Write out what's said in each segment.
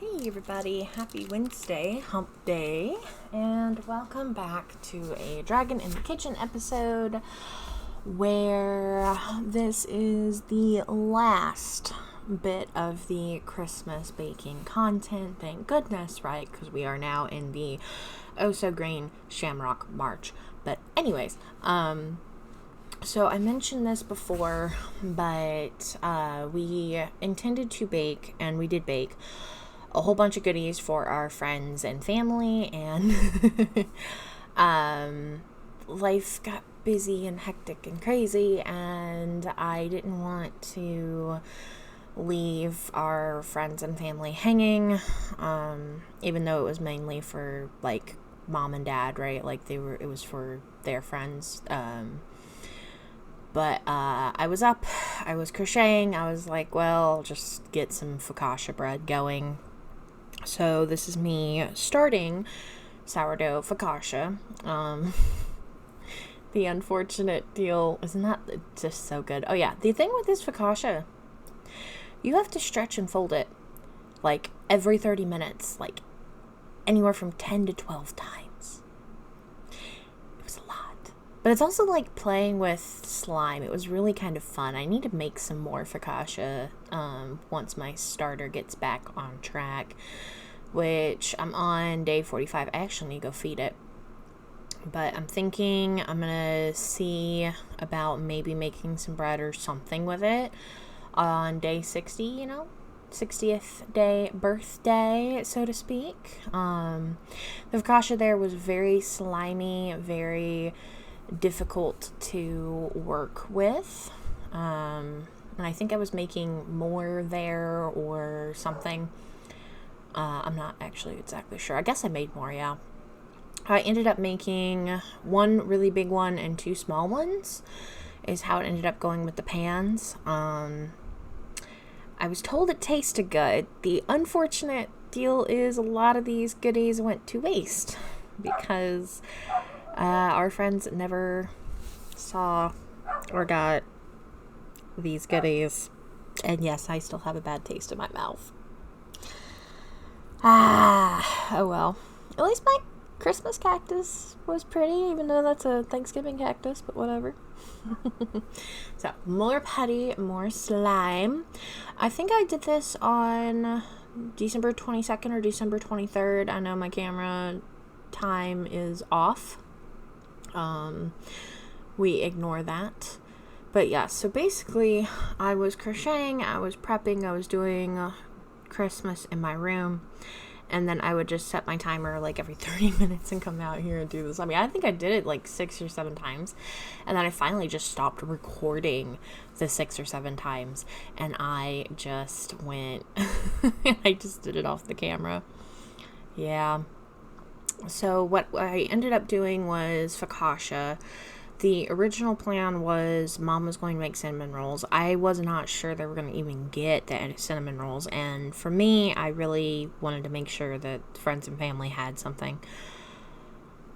Hey everybody, happy Wednesday, hump day, and welcome back to a Dragon in the Kitchen episode where this is the last bit of the Christmas baking content. Thank goodness, right? Because we are now in the oh-so-green Shamrock March. But anyways, so I mentioned this before, but we intended to bake, and we did bake a whole bunch of goodies for our friends and family, and life got busy and hectic and crazy, and I didn't want to leave our friends and family hanging, even though it was mainly for like mom and dad, right? Like it was for their friends. But I was up, I was crocheting, I was like, well, just get some focaccia bread going. So this is me starting sourdough focaccia. The unfortunate deal, isn't that just so good? Oh yeah, the thing with this focaccia, you have to stretch and fold it like every 30 minutes, like anywhere from 10 to 12 times. It was a lot. But it's also like playing with slime. It was really kind of fun. I need to make some more focaccia once my starter gets back on track, which I'm on day 45. I actually need to go feed it. But I'm thinking I'm going to see about maybe making some bread or something with it on day 60, 60th day birthday, so to speak. The focaccia there was very slimy, very difficult to work with. And I think I was making more there or something. I'm not actually exactly sure. I guess I made more, yeah. I ended up making one really big one and two small ones is how it ended up going with the pans. I was told it tasted good. The unfortunate deal is a lot of these goodies went to waste because our friends never saw or got these goodies. And yes, I still have a bad taste in my mouth. Oh well. At least my Christmas cactus was pretty, even though that's a Thanksgiving cactus, but whatever. So, more putty, more slime. I think I did this on December 22nd or December 23rd. I know my camera time is off. We ignore that. But yeah, so basically, I was crocheting, I was prepping, I was doing Christmas in my room, and then I would just set my timer like every 30 minutes and come out here and do this. I mean, I think I did it like 6 or 7 times, and then I finally just stopped recording the 6 or 7 times, and I just went and I just did it off the camera. Yeah. So what I ended up doing was focaccia. The original plan was Mom was going to make cinnamon rolls. I was not sure they were going to even get the cinnamon rolls. And for me, I really wanted to make sure that friends and family had something.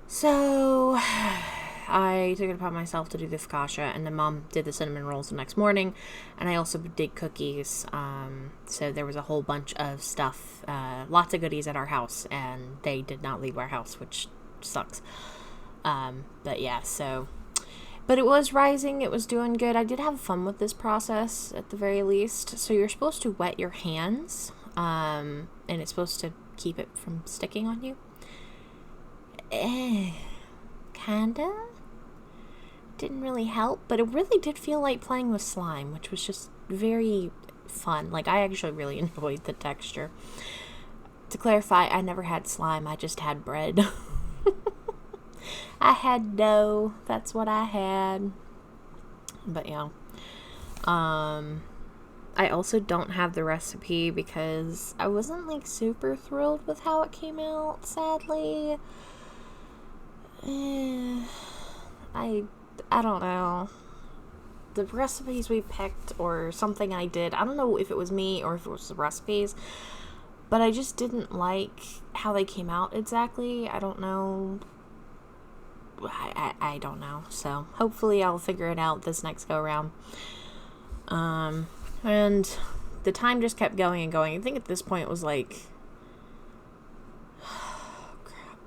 So I took it upon myself to do the focaccia. And then Mom did the cinnamon rolls the next morning. And I also did cookies. So there was a whole bunch of stuff. Lots of goodies at our house. And they did not leave our house, which sucks. But yeah, so... But it was rising, it was doing good. I did have fun with this process, at the very least. So you're supposed to wet your hands, and it's supposed to keep it from sticking on you. Kinda. Didn't really help, but it really did feel like playing with slime, which was just very fun. Like, I actually really enjoyed the texture. To clarify, I never had slime, I just had bread. I had dough. That's what I had. But yeah. I also don't have the recipe because I wasn't like super thrilled with how it came out, sadly. I don't know. The recipes we picked or something I did, I don't know if it was me or if it was the recipes, but I just didn't like how they came out exactly. I don't know. I don't know. So hopefully I'll figure it out this next go around. And the time just kept going and going. I think at this point it was like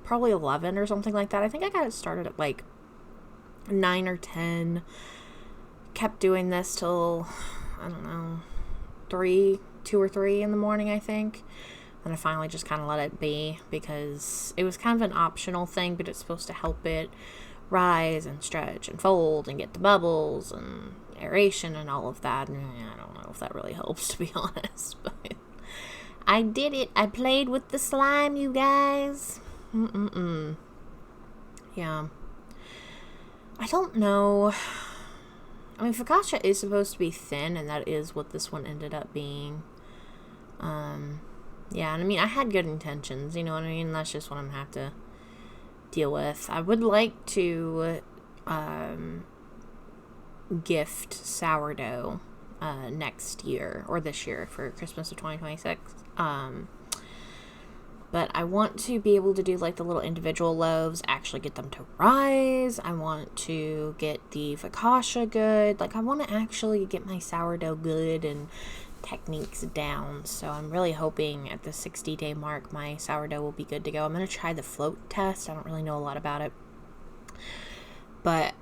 probably 11 or something like that. I think I got it started at like 9 or 10. Kept doing this till, I don't know, 2 or 3 in the morning, I think. And I finally just kind of let it be because it was kind of an optional thing, but it's supposed to help it rise and stretch and fold and get the bubbles and aeration and all of that. And I don't know if that really helps, to be honest, but I did it. I played with the slime, you guys. Yeah. I don't know. I mean, focaccia is supposed to be thin, and that is what this one ended up being. Yeah, and I mean, I had good intentions, you know what I mean? That's just what I'm gonna have to deal with. I would like to gift sourdough next year, or this year, for Christmas of 2026. But I want to be able to do like the little individual loaves, actually get them to rise. I want to get the focaccia good. Like, I want to actually get my sourdough good and techniques down. So I'm really hoping at the 60-day mark my sourdough will be good to go. I'm going to try the float test. I don't really know a lot about it, but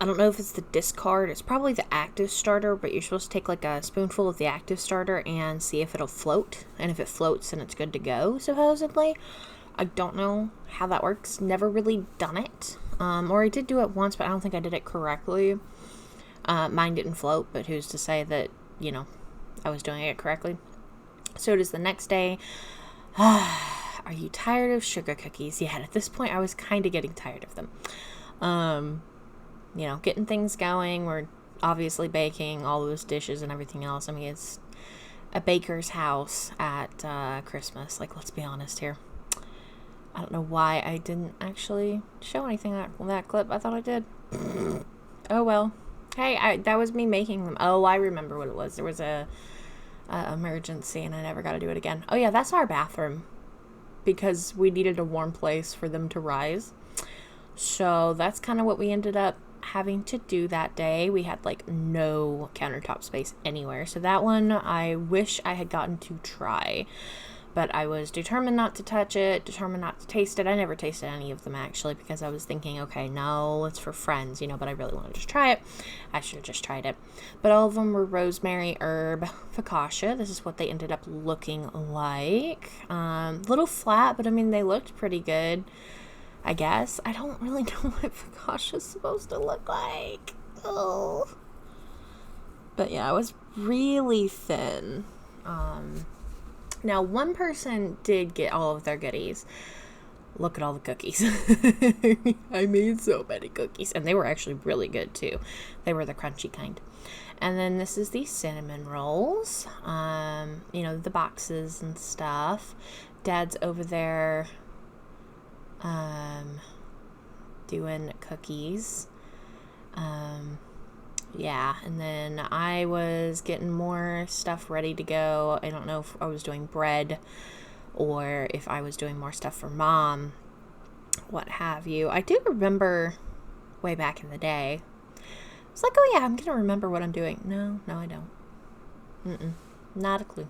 I don't know if it's the discard. It's probably the active starter, but you're supposed to take like a spoonful of the active starter and see if it'll float. And if it floats, then it's good to go, supposedly. I don't know how that works. Never really done it. Or I did do it once, but I don't think I did it correctly. Mine didn't float, but who's to say that, you know, I was doing it correctly. So it is the next day. Are you tired of sugar cookies? Yeah, at this point I was kind of getting tired of them. You know, getting things going. We're obviously baking all those dishes and everything else. I mean, it's a baker's house at Christmas. Like, let's be honest here. I don't know why I didn't actually show anything in that clip. I thought I did. Oh, well. Hey, that was me making them. Oh, I remember what it was. There was a emergency, and I never got to do it again. Oh, yeah, that's our bathroom. Because we needed a warm place for them to rise. So that's kind of what we ended up having to do that day. We had like no countertop space anywhere. So that one I wish I had gotten to try. But I was determined not to touch it, determined not to taste it. I never tasted any of them, actually, because I was thinking, okay, no, it's for friends, you know, but I really wanted to just try it. I should have just tried it. But all of them were rosemary herb focaccia. This is what they ended up looking like. Little flat, but I mean, they looked pretty good, I guess. I don't really know what focaccia is supposed to look like. Oh. But yeah, it was really thin. Now, one person did get all of their goodies. Look at all the cookies. I made so many cookies. And they were actually really good, too. They were the crunchy kind. And then this is the cinnamon rolls. You know, the boxes and stuff. Dad's over there doing cookies. Yeah, and then I was getting more stuff ready to go. I don't know if I was doing bread or if I was doing more stuff for Mom, what have you. I do remember way back in the day, I was like, oh yeah, I'm going to remember what I'm doing. No, I don't. Not a clue.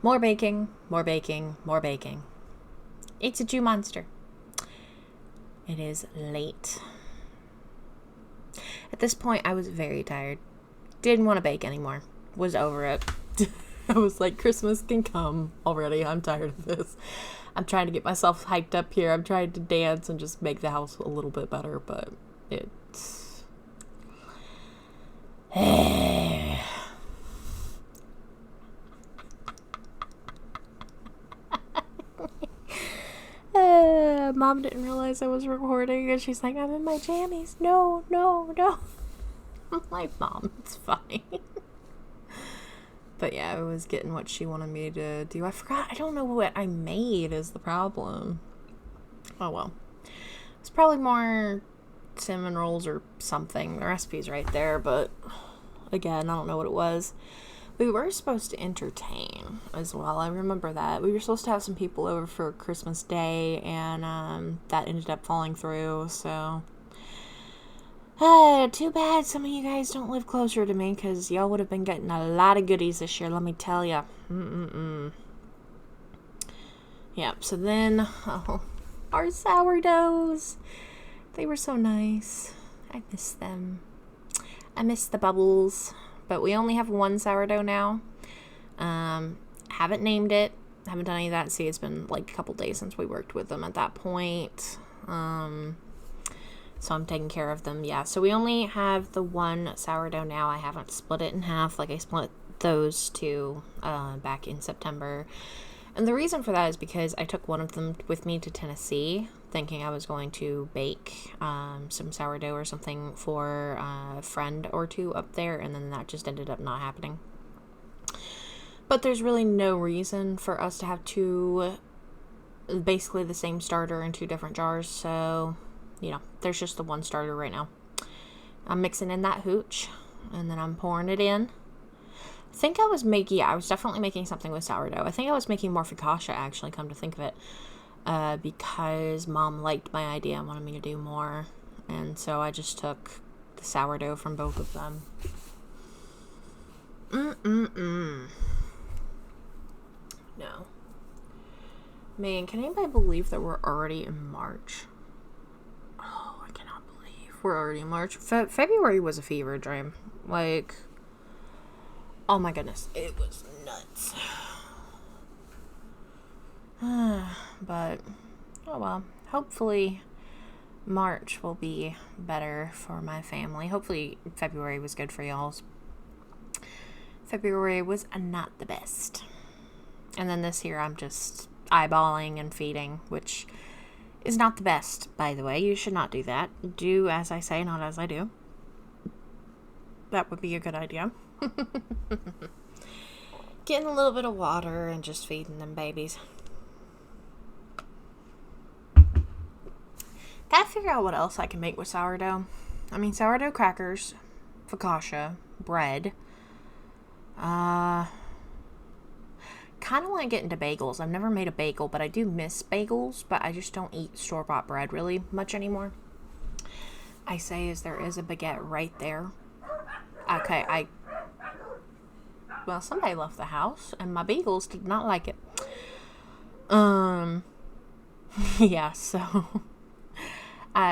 More baking, more baking, more baking. It's a Jew monster. It is late. At this point, I was very tired. Didn't want to bake anymore. Was over it. I was like, Christmas can come already. I'm tired of this. I'm trying to get myself hyped up here. I'm trying to dance and just make the house a little bit better, but it's... Mom didn't realize I was recording, and she's like, I'm in my jammies. No. I'm like, Mom, it's fine. But yeah, I was getting what she wanted me to do. I forgot. I don't know what I made is the problem. Oh, well. It's probably more cinnamon rolls or something. The recipe's right there, but again, I don't know what it was. We were supposed to entertain as well. I remember that. We were supposed to have some people over for Christmas Day, and that ended up falling through, so... too bad some of you guys don't live closer to me, because y'all would have been getting a lot of goodies this year, let me tell ya. Yep, so then... Our sourdoughs. They were so nice. I miss them. I miss the bubbles. But we only have one sourdough now. Haven't named it. Haven't done any of that. See, it's been like a couple days since we worked with them at that point. So I'm taking care of them. Yeah, so we only have the one sourdough now. I haven't split it in half like I split those two back in September. And the reason for that is because I took one of them with me to Tennessee, thinking I was going to bake some sourdough or something for a friend or two up there, and then that just ended up not happening. But there's really no reason for us to have basically the same starter in two different jars, so, you know, there's just the one starter right now. I'm mixing in that hooch, and then I'm pouring it in. I think I was definitely making something with sourdough. I think I was making more focaccia, actually, come to think of it, because Mom liked my idea and wanted me to do more, and so I just took the sourdough from both of them. No. Man, can anybody believe that we're already in March? Oh, I cannot believe we're already in March. February was a fever dream. Like, oh my goodness, it was nuts. But, oh well. Hopefully, March will be better for my family. Hopefully, February was good for y'all. February was not the best. And then this year, I'm just eyeballing and feeding, which is not the best, by the way. You should not do that. Do as I say, not as I do. That would be a good idea. Getting a little bit of water and just feeding them babies. Gotta figure out what else I can make with sourdough. I mean, sourdough crackers, focaccia, bread. Kind of want to get into bagels. I've never made a bagel, but I do miss bagels, but I just don't eat store-bought bread really much anymore. I say as there is a baguette right there. Okay, well, somebody left the house, and my beagles did not like it. Yeah, so,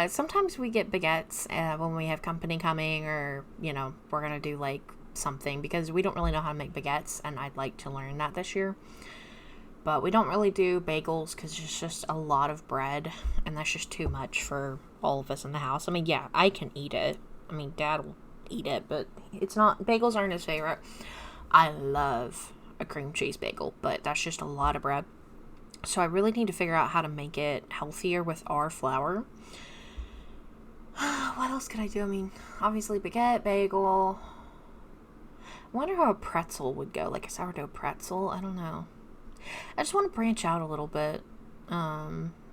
sometimes we get baguettes, when we have company coming, or, you know, we're gonna do, like, something, because we don't really know how to make baguettes, and I'd like to learn that this year. But we don't really do bagels because it's just a lot of bread, and that's just too much for all of us in the house. I mean, yeah, I can eat it. I mean, Dad will eat it, but bagels aren't his favorite. I love a cream cheese bagel, but that's just a lot of bread. So I really need to figure out how to make it healthier with our flour. What else could I do? I mean, obviously baguette, bagel. I wonder how a pretzel would go, like a sourdough pretzel. I don't know. I just want to branch out a little bit.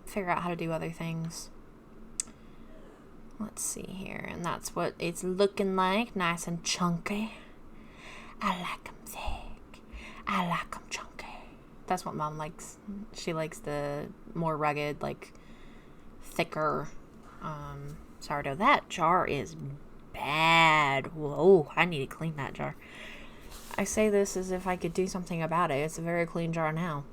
Figure out how to do other things. Let's see here. And that's what it's looking like. Nice and chunky. I like them thick. I like them chunky. That's what Mom likes. She likes the more rugged, like, thicker sourdough. That jar is bad. Whoa, I need to clean that jar. I say this as if I could do something about it. It's a very clean jar now.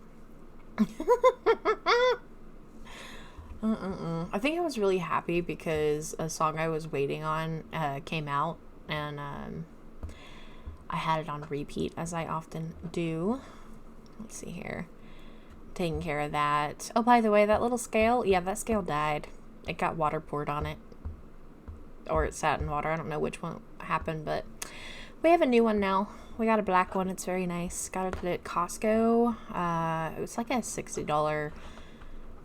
I think I was really happy because a song I was waiting on came out, and I had it on repeat, as I often do. Let's see here. Taking care of that. Oh, by the way, that little scale, yeah, that scale died. It got water poured on it. Or it sat in water. I don't know which one happened, but we have a new one now. We got a black one. It's very nice. Got it at Costco. It was like a $60,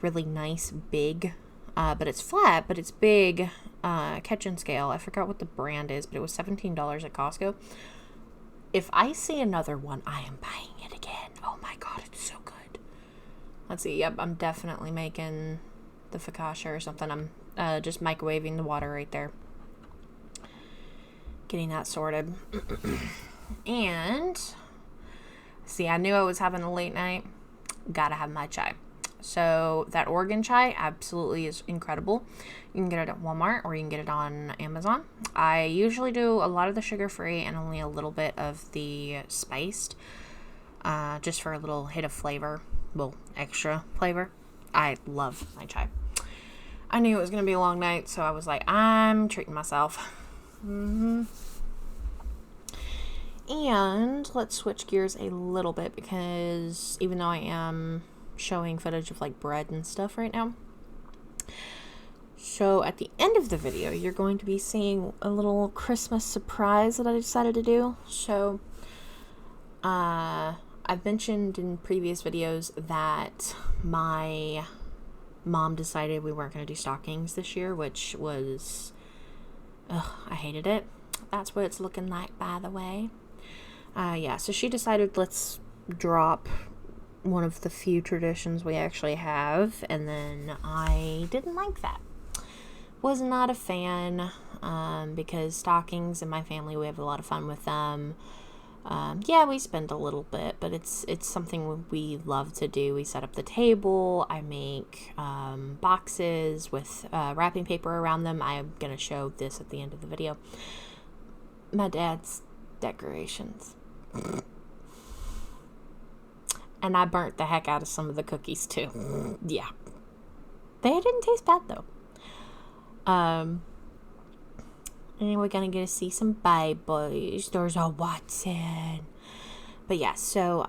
really nice, big, but it's flat, but it's big, kitchen scale. I forgot what the brand is, but it was $17 at Costco. If I see another one, I am buying it again. Oh my God, it's so good. Let's see. Yep, I'm definitely making the focaccia or something. I'm just microwaving the water right there. Getting that sorted. And, see, I knew I was having a late night. Gotta have my chai. So, that Oregon chai absolutely is incredible. You can get it at Walmart or you can get it on Amazon. I usually do a lot of the sugar-free and only a little bit of the spiced. Just for a little hit of flavor. Well, extra flavor. I love my chai. I knew it was going to be a long night, so I was like, I'm treating myself. And let's switch gears a little bit, because even though I am showing footage of like bread and stuff right now, so at the end of the video, you're going to be seeing a little Christmas surprise that I decided to do. So, I've mentioned in previous videos that my mom decided we weren't going to do stockings this year, which was, I hated it. That's what it's looking like, by the way. Yeah, so she decided let's drop one of the few traditions we actually have, and then I didn't like that. Was not a fan, because stockings in my family, we have a lot of fun with them. Yeah, we spend a little bit, but it's something we love to do. We set up the table. I make boxes with wrapping paper around them. I'm going to show this at the end of the video. My dad's decorations. And I burnt the heck out of some of the cookies too. Yeah. They didn't taste bad though. And we're gonna get to see some babies. There's a Watson. But yeah, so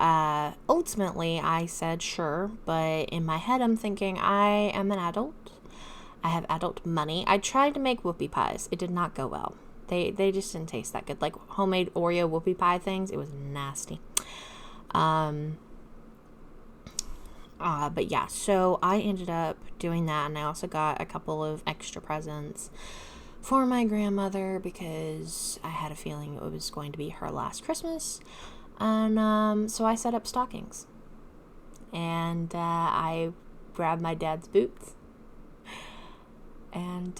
ultimately I said sure, but in my head I'm thinking I am an adult. I have adult money. I tried to make whoopie pies. It did not go well. They just didn't taste that good. Like homemade Oreo whoopie pie things, it was nasty. But yeah, so I ended up doing that, and I also got a couple of extra presents for my grandmother because I had a feeling it was going to be her last Christmas. And so I set up stockings, and I grabbed my dad's boots, and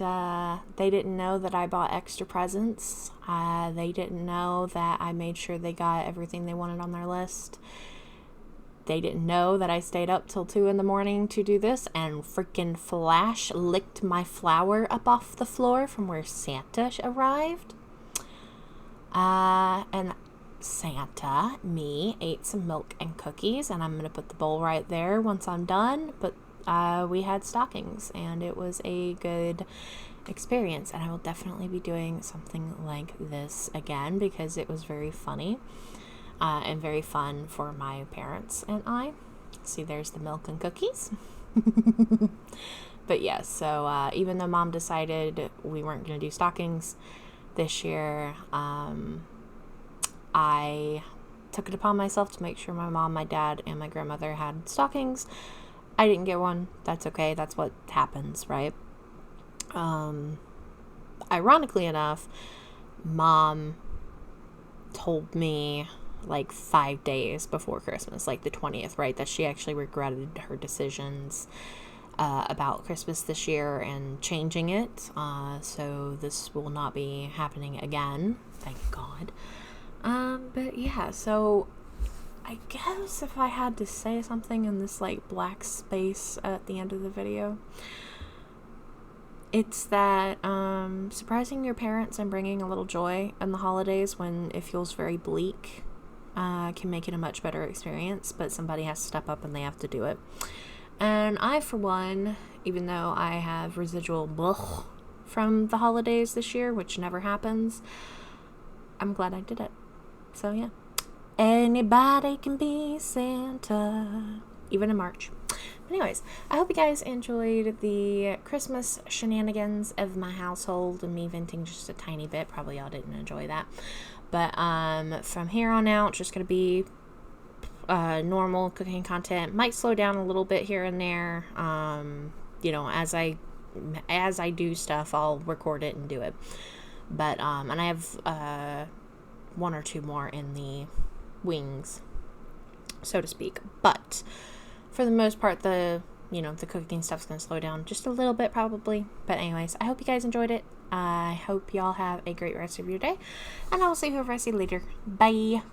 they didn't know that I bought extra presents. They didn't know that I made sure they got everything they wanted on their list. They didn't know that I stayed up till 2 in the morning to do this, and freaking Flash licked my flour up off the floor from where Santa arrived. And Santa, me, ate some milk and cookies, and I'm going to put the bowl right there once I'm done. But we had stockings, and it was a good experience, and I will definitely be doing something like this again because it was very funny. And very fun for my parents and I. See, there's the milk and cookies. But yeah, so even though Mom decided we weren't going to do stockings this year, I took it upon myself to make sure my mom, my dad, and my grandmother had stockings. I didn't get one. That's okay. That's what happens, right? Ironically enough, Mom told me like 5 days before Christmas, like the 20th, right, that she actually regretted her decisions about Christmas this year and changing it. So this will not be happening again, thank God. But yeah, so I guess if I had to say something in this like black space at the end of the video, it's that surprising your parents and bringing a little joy in the holidays when it feels very bleak can make it a much better experience, but somebody has to step up and they have to do it. And I, for one, even though I have residual blech from the holidays this year, which never happens, I'm glad I did it. So yeah, anybody can be Santa, even in March. But anyways, I hope you guys enjoyed the Christmas shenanigans of my household and me venting just a tiny bit. Probably y'all didn't enjoy that. But from here on out, just going to be normal cooking content. Might slow down a little bit here and there. You know, as I do stuff, I'll record it and do it. But and I have 1 or 2 more in the wings, so to speak. But for the most part, the cooking stuff's going to slow down just a little bit probably. But anyways, I hope you guys enjoyed it. I hope y'all have a great rest of your day, and I will see whoever I see later. Bye.